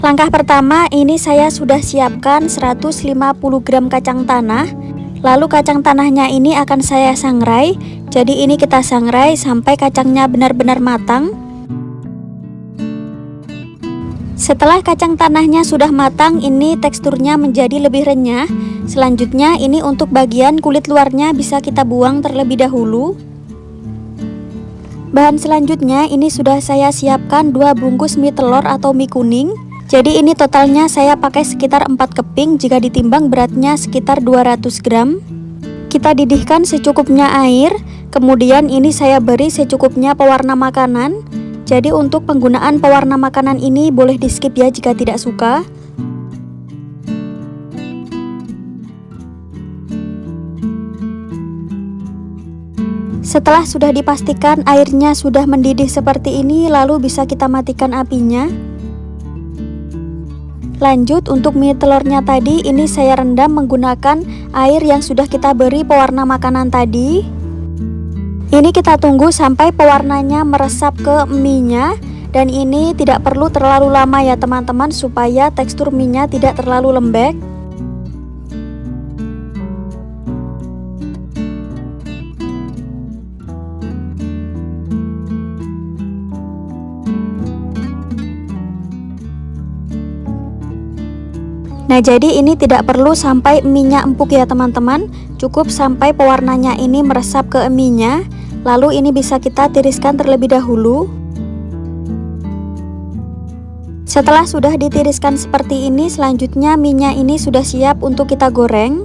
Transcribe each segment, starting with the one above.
Langkah pertama, ini saya sudah siapkan 150 gram kacang tanah. Lalu kacang tanahnya ini akan saya sangrai. Jadi ini kita sangrai sampai kacangnya benar-benar matang. Setelah kacang tanahnya sudah matang, ini teksturnya menjadi lebih renyah. Selanjutnya ini untuk bagian kulit luarnya bisa kita buang terlebih dahulu. Bahan selanjutnya ini sudah saya siapkan 2 bungkus mie telur atau mie kuning. Jadi ini totalnya saya pakai sekitar 4 keping, jika ditimbang beratnya sekitar 200 gram. Kita didihkan secukupnya air, kemudian ini saya beri secukupnya pewarna makanan. Jadi untuk penggunaan pewarna makanan ini boleh di skip ya jika tidak suka. Setelah sudah dipastikan airnya sudah mendidih seperti ini, lalu bisa kita matikan apinya. Lanjut untuk mie telurnya tadi, ini saya rendam menggunakan air yang sudah kita beri pewarna makanan tadi. Ini kita tunggu sampai pewarnanya meresap ke mie-nya, dan ini tidak perlu terlalu lama ya teman-teman, supaya tekstur mie-nya tidak terlalu lembek. Nah, jadi ini tidak perlu sampai mie-nya empuk ya teman-teman, cukup sampai pewarnanya ini meresap ke mie-nya. Lalu ini bisa kita tiriskan terlebih dahulu. Setelah sudah ditiriskan seperti ini, selanjutnya mie-nya ini sudah siap untuk kita goreng.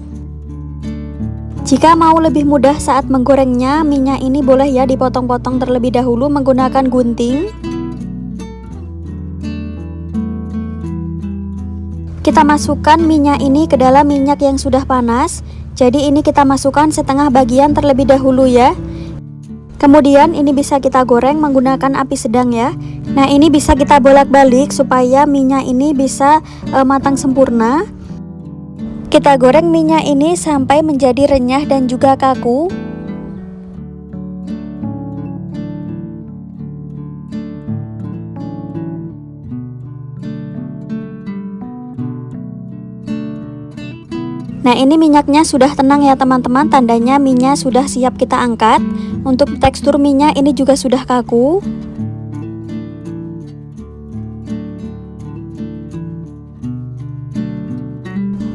Jika mau lebih mudah saat menggorengnya, mie-nya ini boleh ya dipotong-potong terlebih dahulu menggunakan gunting. Kita masukkan mie-nya ini ke dalam minyak yang sudah panas. Jadi ini kita masukkan setengah bagian terlebih dahulu ya. Kemudian ini bisa kita goreng menggunakan api sedang ya. Nah, ini bisa kita bolak-balik supaya mie-nya ini bisa matang sempurna. Kita goreng mie-nya ini sampai menjadi renyah dan juga kaku. Nah, ini minyaknya sudah tenang ya teman-teman, tandanya mie-nya sudah siap kita angkat. Untuk tekstur mie-nya ini juga sudah kaku.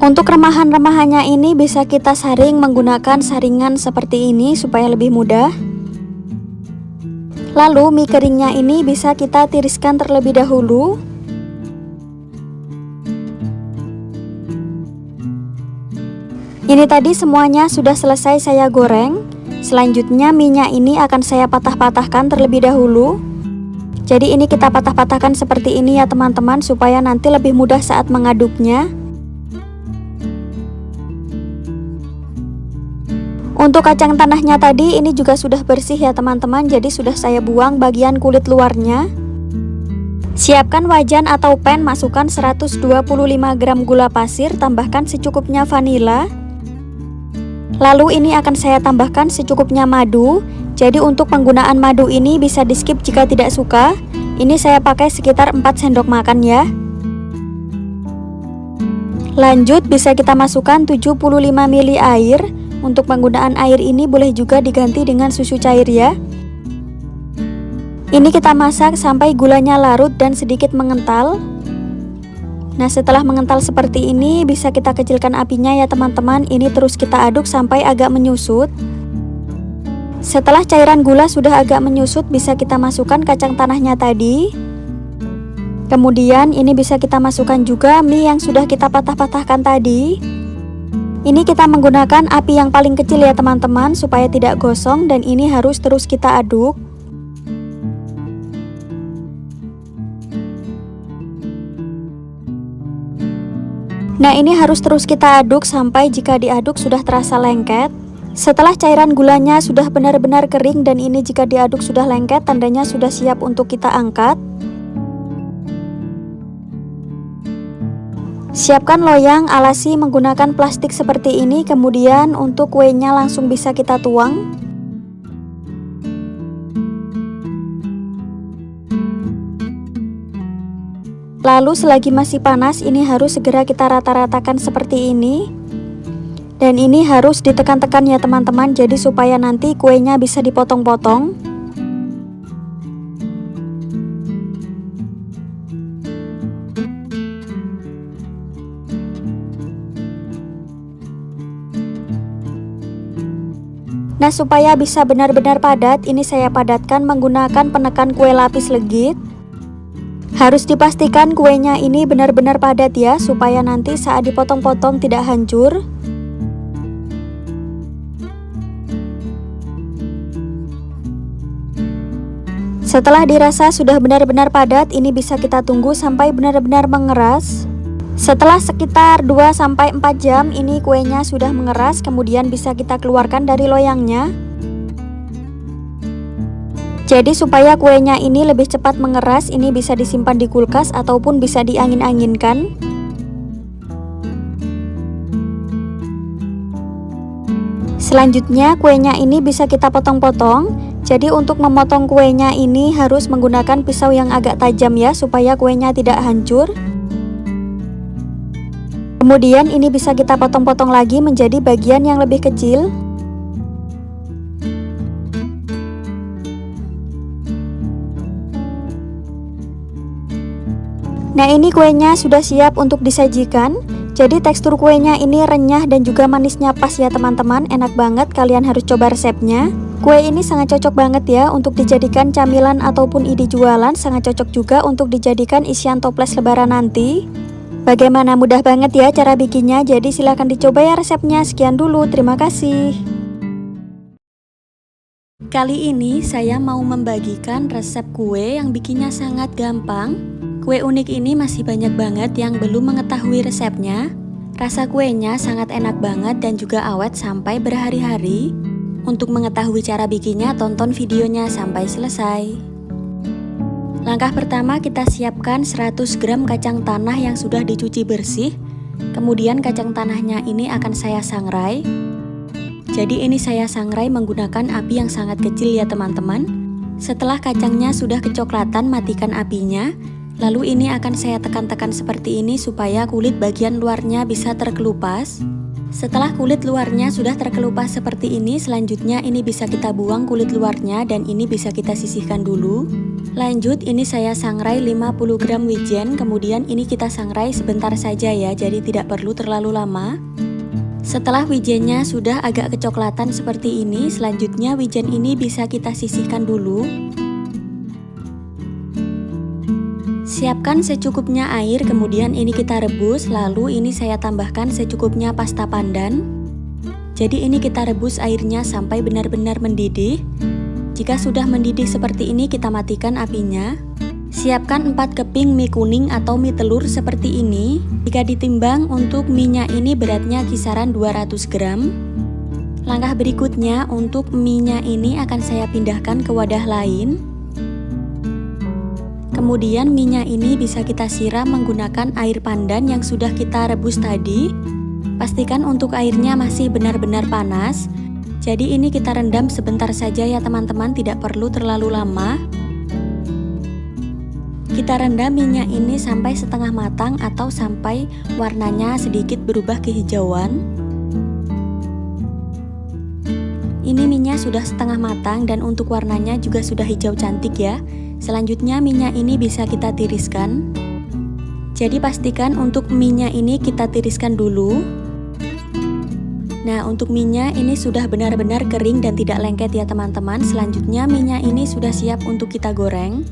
Untuk remahan-remahannya ini bisa kita saring menggunakan saringan seperti ini supaya lebih mudah. Lalu mie keringnya ini bisa kita tiriskan terlebih dahulu. Ini tadi semuanya sudah selesai saya goreng. Selanjutnya mie-nya ini akan saya patah-patahkan terlebih dahulu. Jadi ini kita patah-patahkan seperti ini ya teman-teman, supaya nanti lebih mudah saat mengaduknya. Untuk kacang tanahnya tadi ini juga sudah bersih ya teman-teman, jadi sudah saya buang bagian kulit luarnya. Siapkan wajan atau pan, masukkan 125 gram gula pasir, tambahkan secukupnya vanila. Lalu ini akan saya tambahkan secukupnya madu. Jadi untuk penggunaan madu ini bisa di skip jika tidak suka. Ini saya pakai sekitar 4 sendok makan ya. Lanjut bisa kita masukkan 75 ml air. Untuk penggunaan air ini boleh juga diganti dengan susu cair ya. Ini kita masak sampai gulanya larut dan sedikit mengental. Nah, setelah mengental seperti ini bisa kita kecilkan apinya ya teman-teman. Ini terus kita aduk sampai agak menyusut. Setelah cairan gula sudah agak menyusut, bisa kita masukkan kacang tanahnya tadi. Kemudian ini bisa kita masukkan juga mie yang sudah kita patah-patahkan tadi. Ini kita menggunakan api yang paling kecil ya teman-teman, supaya tidak gosong, dan ini harus terus kita aduk. Nah, ini harus terus kita aduk sampai jika diaduk sudah terasa lengket. Setelah cairan gulanya sudah benar-benar kering dan ini jika diaduk sudah lengket, tandanya sudah siap untuk kita angkat. Siapkan loyang, alasi menggunakan plastik seperti ini, kemudian untuk kuenya langsung bisa kita tuang. Lalu selagi masih panas, ini harus segera kita rata-ratakan seperti ini. Dan ini harus ditekan-tekan ya teman-teman, jadi supaya nanti kuenya bisa dipotong-potong. Nah, supaya bisa benar-benar padat, ini saya padatkan menggunakan penekan kue lapis legit. Harus dipastikan kuenya ini benar-benar padat ya, supaya nanti saat dipotong-potong tidak hancur. Setelah dirasa sudah benar-benar padat, ini bisa kita tunggu sampai benar-benar mengeras. Setelah sekitar 2-4 jam, ini kuenya sudah mengeras, kemudian bisa kita keluarkan dari loyangnya. Jadi supaya kuenya ini lebih cepat mengeras, ini bisa disimpan di kulkas ataupun bisa diangin-anginkan. Selanjutnya kuenya ini bisa kita potong-potong. Jadi untuk memotong kuenya ini harus menggunakan pisau yang agak tajam ya, supaya kuenya tidak hancur. Kemudian ini bisa kita potong-potong lagi menjadi bagian yang lebih kecil. Nah, ini kuenya sudah siap untuk disajikan. Jadi tekstur kuenya ini renyah dan juga manisnya pas ya teman-teman. Enak banget, kalian harus coba resepnya. Kue ini sangat cocok banget ya untuk dijadikan camilan ataupun ide jualan. Sangat cocok juga untuk dijadikan isian toples lebaran nanti. Bagaimana, mudah banget ya cara bikinnya. Jadi silahkan dicoba ya resepnya. Sekian dulu, terima kasih. Kali ini saya mau membagikan resep kue yang bikinnya sangat gampang. Kue unik ini masih banyak banget yang belum mengetahui resepnya. Rasa kuenya sangat enak banget dan juga awet sampai berhari-hari. Untuk mengetahui cara bikinnya, tonton videonya sampai selesai. Langkah pertama, kita siapkan 100 gram kacang tanah yang sudah dicuci bersih. Kemudian kacang tanahnya ini akan saya sangrai. Jadi ini saya sangrai menggunakan api yang sangat kecil ya teman-teman. Setelah kacangnya sudah kecoklatan, matikan apinya. Lalu ini akan saya tekan-tekan seperti ini supaya kulit bagian luarnya bisa terkelupas. Setelah kulit luarnya sudah terkelupas seperti ini, selanjutnya ini bisa kita buang kulit luarnya dan ini bisa kita sisihkan dulu. Lanjut, ini saya sangrai 50 gram wijen, kemudian ini kita sangrai sebentar saja ya, jadi tidak perlu terlalu lama. Setelah wijennya sudah agak kecoklatan seperti ini, selanjutnya wijen ini bisa kita sisihkan dulu. Siapkan secukupnya air, kemudian ini kita rebus, lalu ini saya tambahkan secukupnya pasta pandan. Jadi ini kita rebus airnya sampai benar-benar mendidih. Jika sudah mendidih seperti ini, kita matikan apinya. Siapkan 4 keping mie kuning atau mie telur seperti ini. Jika ditimbang untuk minyak ini beratnya kisaran 200 gram. Langkah berikutnya, untuk minyak ini akan saya pindahkan ke wadah lain. Kemudian minyak ini bisa kita siram menggunakan air pandan yang sudah kita rebus tadi. Pastikan untuk airnya masih benar-benar panas. Jadi ini kita rendam sebentar saja ya teman-teman, tidak perlu terlalu lama. Kita rendam minyak ini sampai setengah matang atau sampai warnanya sedikit berubah kehijauan. Ini minyak sudah setengah matang dan untuk warnanya juga sudah hijau cantik ya. Selanjutnya minyak ini bisa kita tiriskan. Jadi pastikan untuk minyak ini kita tiriskan dulu. Nah, untuk minyak ini sudah benar-benar kering dan tidak lengket ya teman-teman. Selanjutnya minyak ini sudah siap untuk kita goreng.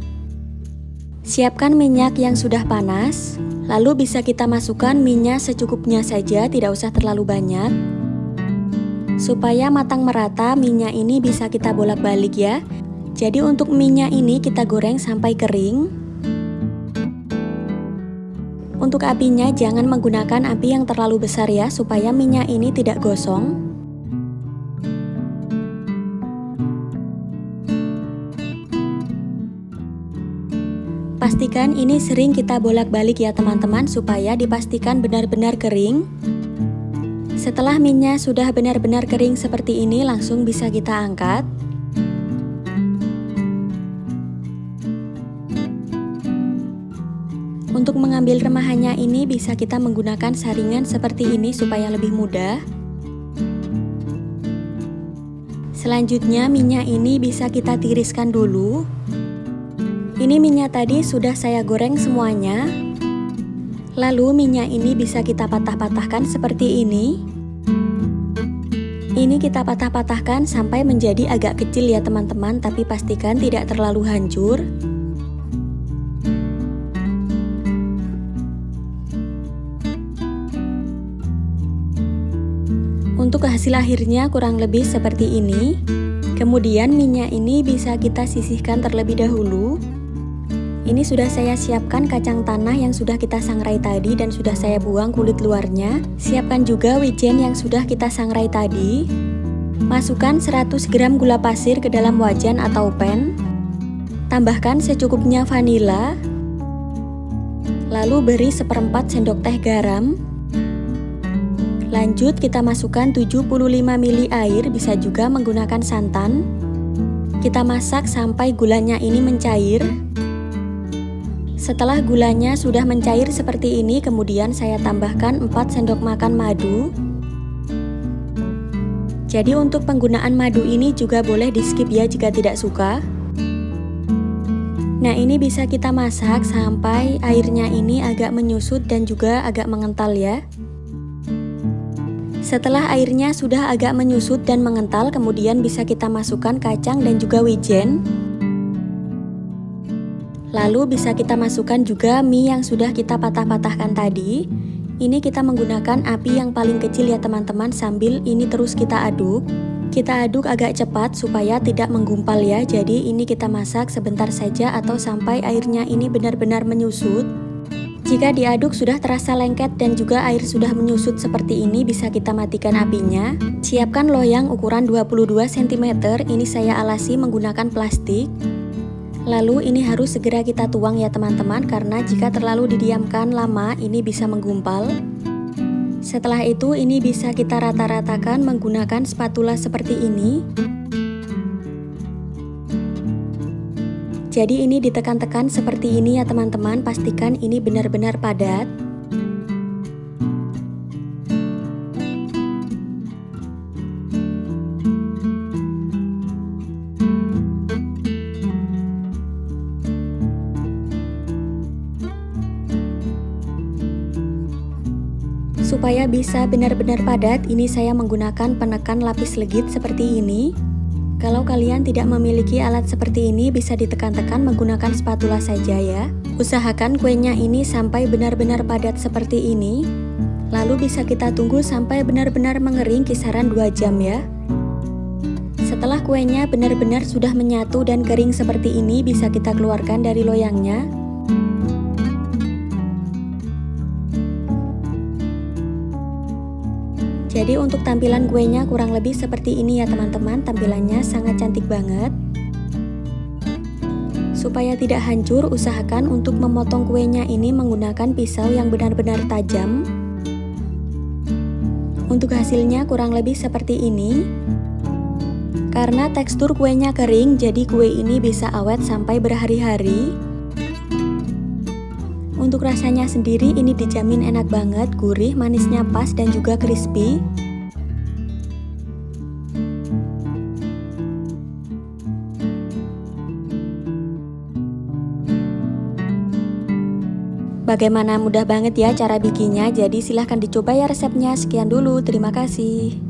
Siapkan minyak yang sudah panas. Lalu bisa kita masukkan minyak secukupnya saja, tidak usah terlalu banyak. Supaya matang merata, minyak ini bisa kita bolak-balik ya. Jadi untuk minyak ini kita goreng sampai kering. Untuk apinya jangan menggunakan api yang terlalu besar ya, supaya minyak ini tidak gosong. Pastikan ini sering kita bolak-balik ya teman-teman, supaya dipastikan benar-benar kering. Setelah minyak sudah benar-benar kering seperti ini, langsung bisa kita angkat. Untuk mengambil remahannya ini bisa kita menggunakan saringan seperti ini supaya lebih mudah. Selanjutnya minyak ini bisa kita tiriskan dulu. Ini minyak tadi sudah saya goreng semuanya. Lalu minyak ini bisa kita patah-patahkan seperti ini. Ini kita patah-patahkan sampai menjadi agak kecil ya teman-teman, tapi pastikan tidak terlalu hancur. Untuk hasil akhirnya kurang lebih seperti ini. Kemudian minyak ini bisa kita sisihkan terlebih dahulu. Ini sudah saya siapkan kacang tanah yang sudah kita sangrai tadi dan sudah saya buang kulit luarnya. Siapkan juga wijen yang sudah kita sangrai tadi. Masukkan 100 gram gula pasir ke dalam wajan atau pan. Tambahkan secukupnya vanila. Lalu beri 1/4 sendok teh garam. Lanjut kita masukkan 75 ml air, bisa juga menggunakan santan. Kita masak sampai gulanya ini mencair. Setelah gulanya sudah mencair seperti ini, kemudian saya tambahkan 4 sendok makan madu. Jadi untuk penggunaan madu ini juga boleh di skip ya jika tidak suka. Nah, ini bisa kita masak sampai airnya ini agak menyusut dan juga agak mengental ya. Setelah airnya sudah agak menyusut dan mengental, kemudian bisa kita masukkan kacang dan juga wijen. Lalu bisa kita masukkan juga mie yang sudah kita patah-patahkan tadi. Ini kita menggunakan api yang paling kecil ya teman-teman, sambil ini terus kita aduk. Kita aduk agak cepat supaya tidak menggumpal ya. Jadi ini kita masak sebentar saja atau sampai airnya ini benar-benar menyusut. Jika diaduk sudah terasa lengket dan juga air sudah menyusut seperti ini, bisa kita matikan apinya. Siapkan loyang ukuran 22 cm, ini saya alasi menggunakan plastik. Lalu ini harus segera kita tuang ya teman-teman, karena jika terlalu didiamkan lama ini bisa menggumpal. Setelah itu ini bisa kita rata-ratakan menggunakan spatula seperti ini. Jadi ini ditekan-tekan seperti ini ya teman-teman, pastikan ini benar-benar padat. Supaya bisa benar-benar padat, ini saya menggunakan penekan lapis legit seperti ini. Kalau kalian tidak memiliki alat seperti ini, bisa ditekan-tekan menggunakan spatula saja ya. Usahakan kuenya ini sampai benar-benar padat seperti ini. Lalu bisa kita tunggu sampai benar-benar mengering kisaran 2 jam ya. Setelah kuenya benar-benar sudah menyatu dan kering seperti ini, bisa kita keluarkan dari loyangnya. Jadi untuk tampilan kuenya kurang lebih seperti ini ya teman-teman, tampilannya sangat cantik banget. Supaya tidak hancur, usahakan untuk memotong kuenya ini menggunakan pisau yang benar-benar tajam. Untuk hasilnya kurang lebih seperti ini. Karena tekstur kuenya kering, jadi kue ini bisa awet sampai berhari-hari. Untuk rasanya sendiri ini dijamin enak banget, gurih, manisnya pas dan juga crispy. Bagaimana, mudah banget ya cara bikinnya, jadi silahkan dicoba ya resepnya. Sekian dulu, terima kasih.